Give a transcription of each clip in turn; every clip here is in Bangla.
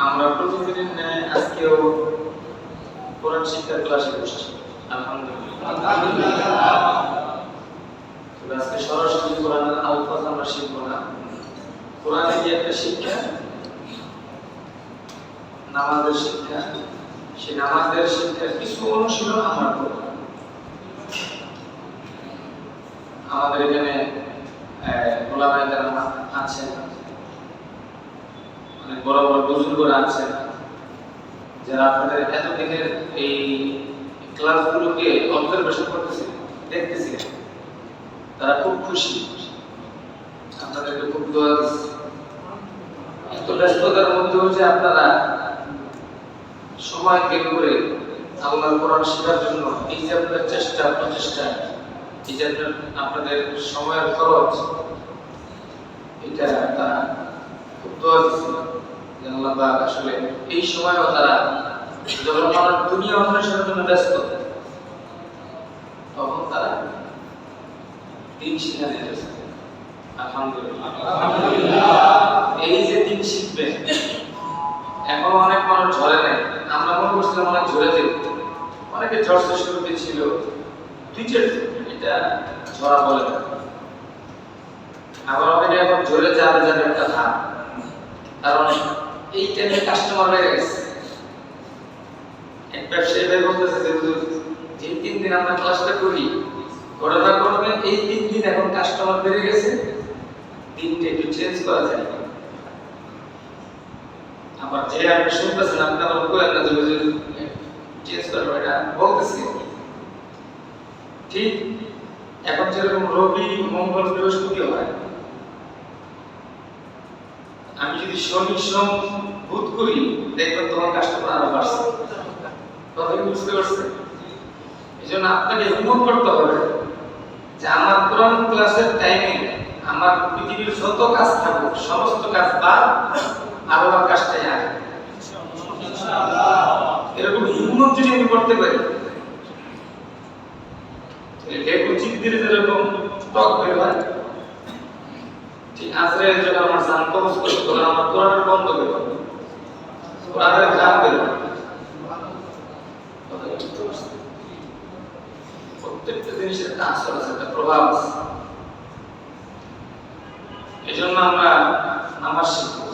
আমরা প্রতিদিনের ন্যায় আজকেও কোরআন শিক্ষার ক্লাসে বসছি। আলহামদুলিল্লাহ। আজকে সরাসরি কোরআনের আলফাজ আমরা শিখবো না। কোরআনে যে একটা শিক্ষা, নামাজের শিক্ষা, সেই নামাজের শিক্ষার কিছু অনুশীলন আমরা করব। আমাদের এখানে ওলামায়ে কেরাম আছেন, অনেক বড় বড় বুজুর্গরা আছেন, যারা আপনাদের এতদিনের এই ক্লাসগুলোকে অবজারভেশন করতেছে, দেখতেছে, তারা খুব খুশি, আপনাদেরকে খুব দোয়া দিচ্ছে। এত ব্যস্ততার মধ্যেও যে আপনারা সময় বের করে আল্লাহর কোরআন শেখার জন্য এই যে আপনাদের চেষ্টা প্রচেষ্টা, এই যে আপনাদের সময়ের খরচ, এটা তারা খুব দোয়া দিচ্ছে যে আল্লাহ পাক আসলে এই সময়ও তারা যখন মানুষ দুনিয়া অন্বেষণের জন্য ব্যস্ত, তখন তারা দিন শিখাতে ব্যস্ত। আলহামদুলিল্লাহ। এই যে দিন শিখবে, এখন অনেক মানুষ ঝরে নাই। আমরা মনে করছিলাম অনেক ঝরে যাবে, অনেকে ঝড়তে শুরুতে ছিল, এটা ঝরা বলে না। আবার অনেকে এখন ঝরে যাবে যাবে একটা ধাপ, কারণ এই টাইমে কাস্টমার বেড়ে গেছে। এক ব্যবসায়ী ভাই বলতেছে যে 3 দিন আমরা ক্লাসটা করি, ঘটনা করবে এই 3 দিন এখন কাস্টমার বেড়ে গেছে, দিনটা একটু চেঞ্জ করা যায়। আবার যে আপনি শুনতেছেন, আপনি আমার বলেন না যে চেঞ্জ করবো, এটা বলতেছি ঠিক। এখন যেরকম রবি, মঙ্গল, বৃহস্পতি হয়, আমি যদি শনি, সোম, বুধ করি, দেখবেন তখন কাস্টমার আরো বাড়ছে। কথা কি বুঝতে পারছেন? এই জন্য আপনাকে হিম্মত করতে হবে যে আমার কোরআন ক্লাসের টাইমে আমার পৃথিবীর যত কাজ থাকুক, সমস্ত কাজ বাদ আল্লাহর কাজটাই আগে। এরকম হিম্মত যদি আমি করতে পারি, লেবু চিপ দিলে যেরকম টক বের হয়, ঠিক আজরাইল যখন আমার জান কবজ করবে, তখন আমার কোরআনের বন্ধ বের হবে, কোরআনের ঘাম বের হবে। প্রত্যেকটা জিনিসের একটা আসর আছে, একটা প্রভাব আছে। এই জন্য আমরা নামাজ শিখবো,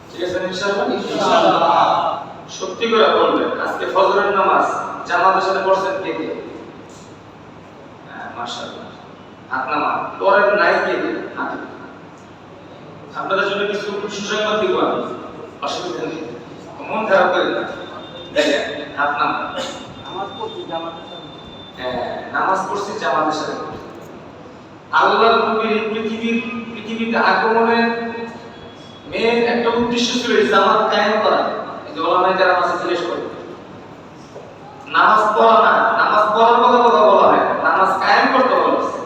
ঠিক আছে ইনশাআল্লাহ। সত্যি করে বলবেন, আজকে ফজরের নামাজ জামাতের সাথে পড়ছেন কে কে? মাশাআল্লাহ, হাত নামা। পরের নাই কে কে? হাত। আপনাদের জন্য কিছু সুসংবাদ দিব আমি, অসুবিধা নেই, মন খারাপ করে না। দেখেন, হাত নামা। নামাজ পড়ছি জামাতের সাথে। নামাজ পড়ছি জামাতের সাথে। আল্লাহর নবীর পৃথিবীতে আগমনের মেন একটা উদ্দেশ্য ছিল জামাত কায়েম করা। এই যে ওলামায়ে কেরাম আছে, জিজ্ঞেস করে, নামাজ পড়া না, নামাজ পড়ার কথা বলা হয়, নামাজ কায়েম করতে বলা হয়েছে।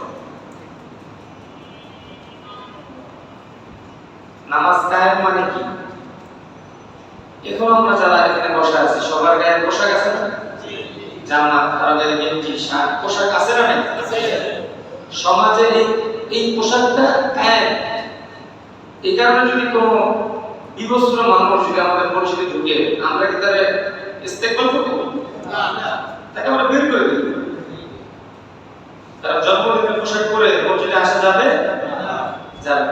নামাজ কায়েম মানে কি? এখন আমরা যারা এখানে বসে আছি, সবার গায়ে পোশাক আছে না? জামা, কারো গায়ে গেঞ্জি, শার্ট, পোশাক আছে না? আছে। সমাজে এই পোশাকটা কায়েম। এই কারণে যদি কোনো বিবস্ত্র মানুষ যদি আমাদের মসজিদে ঢুকে, আমরা কি তার ইস্তেকবাল করবো? না, তাকে আমরা বের করে দেব। তারা জন্মদিনের পোশাক পরে মসজিদে আসা যাবে? যাবে।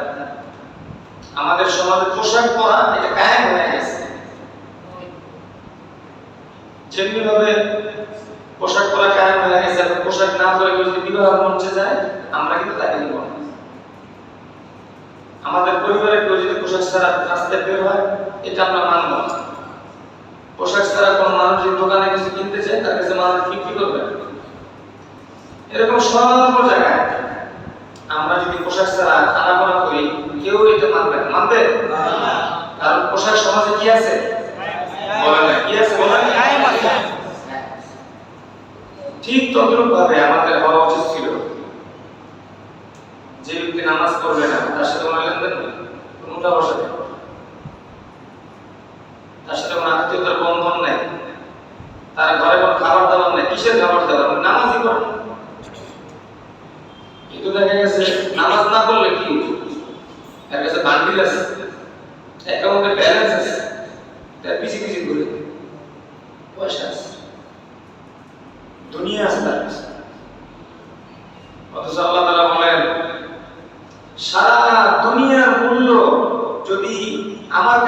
আমাদের সমাজে পোশাক পরা এটা কায়েম হয়ে গেছে। যেমনি ভাবে পোশাক পরা কায়েম হয়ে গেছে, পোশাক না পরে যদি বিবাহ মঞ্চে যায়, আমরা কিন্তু তাকে নিব না। আমাদের পরিবারের কেউ যদি পোশাক ছাড়া রাস্তায় বের হয়, এটা আমরা মানব না। পোশাক ছাড়া কোনো মানুষ যদি দোকানে কিছু কিনতে চায়, তার কাছে মানুষ বিক্রি করবে। এরকম সর্ব জায়গায় আমরা যদি পোশাক ছাড়া আনাগোনা করি, কেউ এটা মানবে না। মানবে? কারণ পোশাক সমাজে কি আছে? বলে না, কি আছে? বলে না। ঠিক তদ্রূপ ভাবে আমাদের হওয়া উচিত ছিল, যে ব্যক্তি নামাজ পড়বে না, তার সাথে কোনো লেনদেন নেই, কোনো উঠা বসা নেই, তার সাথে কোনো আত্মীয়তার বন্ধন নেই, তার ঘরে কোনো খাবার দাবার নেই। কিসের খাবার দাবার? নামাজই পড়ে। কিন্তু দেখা গেছে নামাজ না পড়লে কি, তার কাছে বান্ডিল আছে, অ্যাকাউন্টে ব্যালেন্স আছে,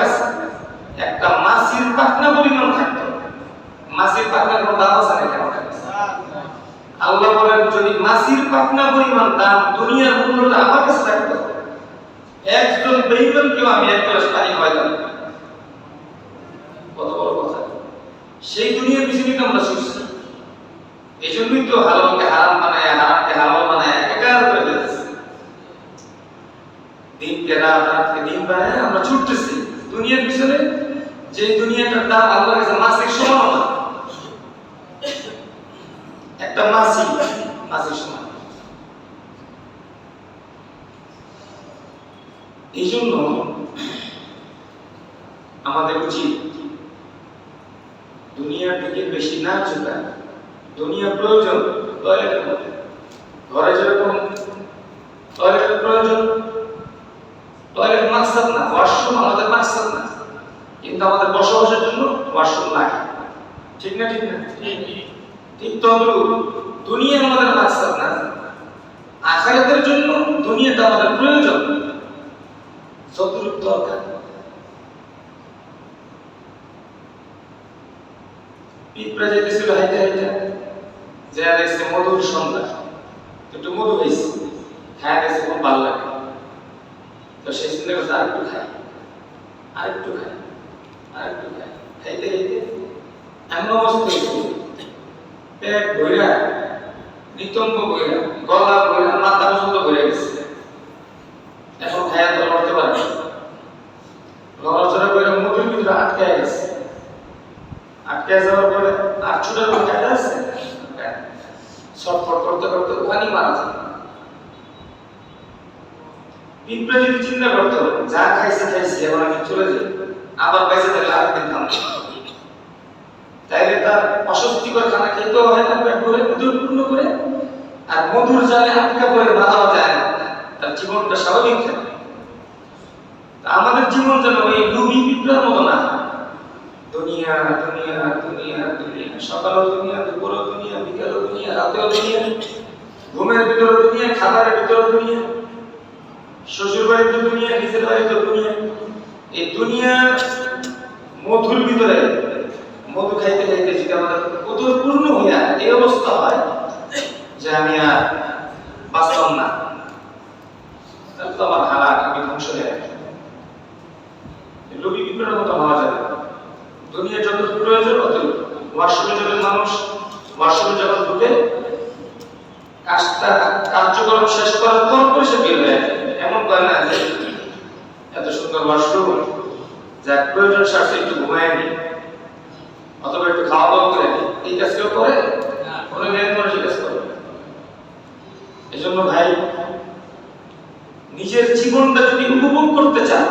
কাছে একটা মাছির পাখনা পরিমাণ থাকতো। মাছির পাখনার কোনো দাম আছে নাকি আমার কাছে? আল্লাহ বলেন যদি মাছির পাখনা পরিমাণ দাম দুনিয়ার মূল্যটা আমার কাছে থাকতো, একজন বেঈমানকেও আমি এক গ্লাস পানি খাওয়াইতাম। কত বড় কথা! সেই দুনিয়ার পিছনে তো আমরা ছুটছি। এই জন্যই তো হালালকে হারাম বানায়, হারামকে হালাল বানায় একাকার করে ফেলেছে। দিনকে রাত, রাতকে দিন বানায় আমরা ছুটতেছি দুনিয়ার পিছনে, যে দুনিয়াটার দাম আল্লাহর কাছে মাছের সমান না। একটা মাছের সমান। এই জন্য আমাদের উচিত দুনিয়ার দিকে বেশি না ঝুঁকা। দুনিয়া প্রয়োজন টয়লেটের মধ্যে, ঘরে যেরকম টয়লেটের প্রয়োজন, টয়লেট মাকসাদ না, ওয়াশরুম আমাদের মাকসাদ না, কিন্তু আমাদের বসবাসের জন্য ওয়াশরুম লাগে। ঠিক না? ঠিক না? ঠিক তদ্রূপ দুনিয়া আমাদের মাকসাদ না, আখিরাতের জন্য দুনিয়াটা আমাদের প্রয়োজন, যতটুকু দরকার। পিঁপড়া যেতেছিল হাইতে হাইতে, যা দেখছে মধুর সন্ধ্যা, একটু মধু হয়েছে, খায় দেখছে খুব ভালো লাগে, তো সে চিন্তা করছে আরেকটু খায়, আরেকটু খায়, আরেকটু খায়, খাইতে খাইতে এমন অবস্থা হয়েছে পেট ভইরা, নিতম্ব ভইরা, গলা ভইরা, মাথা পর্যন্ত ভরে গেছে। এখন খায়া তো লড়তে পারে না, লড়াচড়া করে মধুর ভিতরে আটকে গেছে। আটকে যাওয়ার পরে আর ছুটার মধ্যে কাটা আছে, ছটফট করতে করতে ওখানেই মারা যায়। পিঁপড়া যদি চিন্তা করতো যা খাইছে খাইছে এখন আমি চলে যাই, আবার বাইসে থাকলে আরেকদিন খাবো, তাইলে তার অস্বস্তিকর খানা খেতেও হয় না, পেট ভরে মধুর পূর্ণ করে, আর মধুর জালে আটকা পড়ে মারাও যায় না, তার জীবনটা স্বাভাবিক থাকে। আমাদের জীবন যেন ওই লুবি পিঁপড়ার মতো না, দুনিয়া দুনিয়া দুনিয়া দুনিয়া, সকালেও দুনিয়া, দুপুরেও দুনিয়া, বিকেলেও দুনিয়া, রাতেও দুনিয়া, ঘুমের ভিতরেও দুনিয়া, খাবারের ভিতরেও দুনিয়া, শ্বশুর বাড়িতে দুনিয়া, নিজের বাড়িতে দুনিয়া। এই দুনিয়া মধুর ভিতরে মধু খাইতে খাইতে যদি আমাদের উদর পূর্ণ হইয়া এই অবস্থা হয় যে আমি আর বাঁচলাম না, তাহলে তো আমার হালাক, আমি ধ্বংস হয়ে গেলাম। লোভী পিঁপড়ার মতো হওয়া যাবে। দুনিয়া যত প্রয়োজন অতটুকু। ওয়াশরুমে যাবে মানুষ, ওয়াশরুমে যখন ঢুকে কাজটা কার্যক্রম শেষ করার পর সে বের হয়ে যায়। এমন করে না যে এত সুন্দর ওয়াশরুম, যা প্রয়োজন সারছে একটু ঘুমায় নি, অথবা একটু খাওয়া দাওয়া করে নি, এই কাজ কেউ করে? কোনো জ্ঞান মানুষ এই কাজ করে। এই জন্য ভাই, নিজের জীবনটা যদি উপভোগ করতে চান,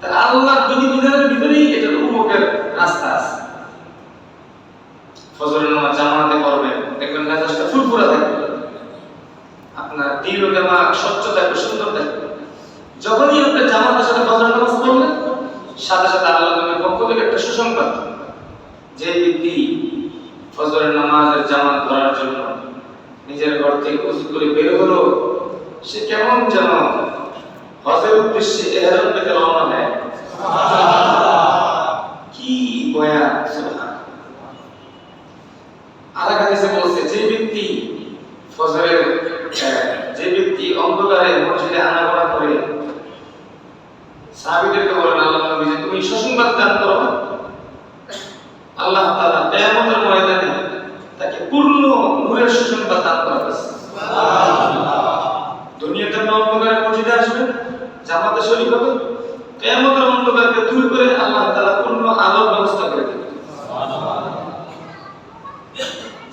তাহলে আল্লাহর বিধিবিধানের ভিতরেই এটা উপভোগের রাস্তা আছে। ফজরের নামাজ জামাতে পড়বেন, দেখবেন মেজাজটা ফুরফুরা থাকবে, আপনার দিল দিমাগ স্বচ্ছ থাকবে, সুন্দর থাকবে। যখনই আপনি জামাতের সাথে ফজরের নামাজ পড়বেন, সাথে সাথে আল্লাহর পক্ষ থেকে একটা সুসংবাদ, যে ব্যক্তি ফজরের নামাজের জামাত পড়ার জন্য নিজের ঘর থেকে ওযু করে বের হলো, সে কেমন যেন হজের উদ্দেশ্যে ইহরাম থেকে রওনা হয়। কি বয়ান! সুবহানাল্লাহ। আরেক হাদিসে বলছে, যে ব্যক্তি ফজরের যে ব্যক্তি অন্ধকারে মসজিদে আনাগোনা করে, সাহাবীদেরকে বলেন আল্লাহর নবী যে তুমি সুসংবাদ দান করো, আল্লাহ তাআলা কিয়ামতের ময়দানে তাকে পূর্ণ নূরের সুসংবাদ দান করবে। সুবহানাল্লাহ। দুনিয়াতে অন্ধকারে মসজিদে আসবেন, জামাতে শরীক হবে, কিয়ামতের অন্ধকারকে দূর করে আল্লাহ তাআলা পূর্ণ আলোর ব্যবস্থা করে দিবেন। সুবহানাল্লাহ।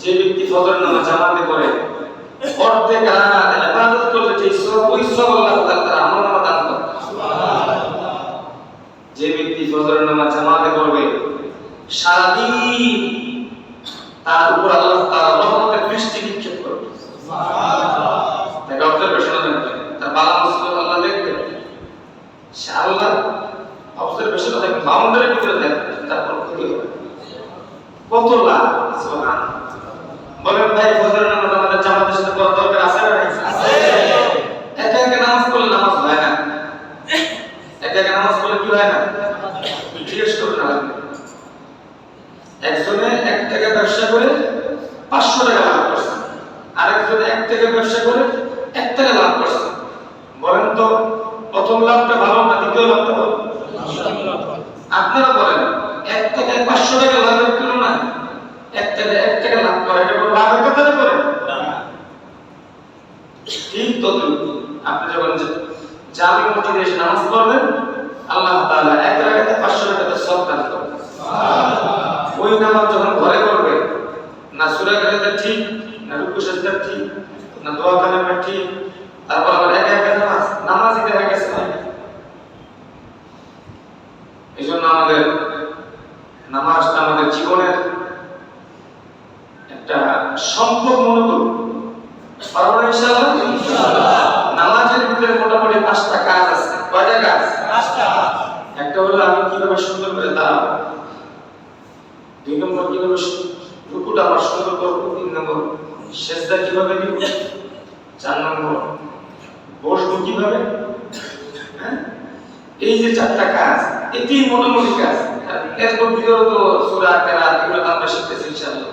যে ব্যক্তি ফজর নামাজ জামাতে পড়ে, অর্ধেক রাত ইবাদত করলে যে সব, ওই সব আল্লাহ তাআলা তার আমলনামা দান করবে। সুবহানাল্লাহ। যে ব্যক্তি ফজর নামাজ জামাতে পড়বে, সারা দিন তার উপর আল্লাহ তাআলা রহমতের বৃষ্টি নিক্ষেপ করবে। সুবহানাল্লাহ। তাকে অবজারভেশন করবে, তার বালা মুসিবত আল্লাহ দেখবে, সে আল্লাহ অবজারভেশন থাকবে, বাউন্ডারির ভিতরে থাকবে, তারপর ক্ষতি হবে। কত লাভ! সুবহানাল্লাহ। বলেন ভাই, ফজরের নামাজ আমাদের জামাতের সাথে পড়া দরকার আছে না? আছে। একা একা নামাজ পড়লে নামাজ হয় না, একা একা নামাজ পড়লে কি হয় না? জিজ্ঞেস করুন না। একজনে 1 টাকা ব্যবসা করে 500 টাকা লাভ করছে, আরেকজনে 1 টাকা ব্যবসা করে 1 টাকা লাভ করছে। বলেন তো প্রথম লাভটা ভালো না দ্বিতীয় লাভটা ভালো? আপনারা বলেন 1 টাকায় 500 টাকা লাভের তুলনায় 1 টাকা লাভ করা এটা কোনো লাভের কথা না করে? ঠিক তদ্রুপ আপনি যখন জামি মসজিদে এসে নামাজ পড়বেন, আল্লাহ তাআলা 1 রাকাতে 500 টাকা সওয়াব দান করবেন। ওই নামাজ যখন ঘরে পড়বেন, না সূরা কারিমটা ঠিক, না রুকু সাজদা ঠিক, না দোয়া কালামটা ঠিক, তারপর আবার একা নামাজই দেখা গেছে না। এইজন্য আমাদের নামাজটা আমাদের জীবনের একটা সম্পদ মনে করুন। পারবো না ইনশাআল্লাহ? নামাজের ভিতরে মোটামুটি 5টা কাজ আছে। কয়টা কাজ? 5টা। একটা হলো আমি কিভাবে সুন্দর করে দাঁড়াবো, 2 নম্বর কিভাবে রুকুটা আমার সুন্দর করবো, 3 নম্বর সিজদা কিভাবে দিব, 4 নম্বর বসবো কিভাবে। হ্যাঁ, এই যে 4টা কাজ, এটি মোটামুটি কাজ। এরপর ভিতরে তো সূরা কেরাত এগুলো আমরা শিখতেছি ইনশাআল্লাহ।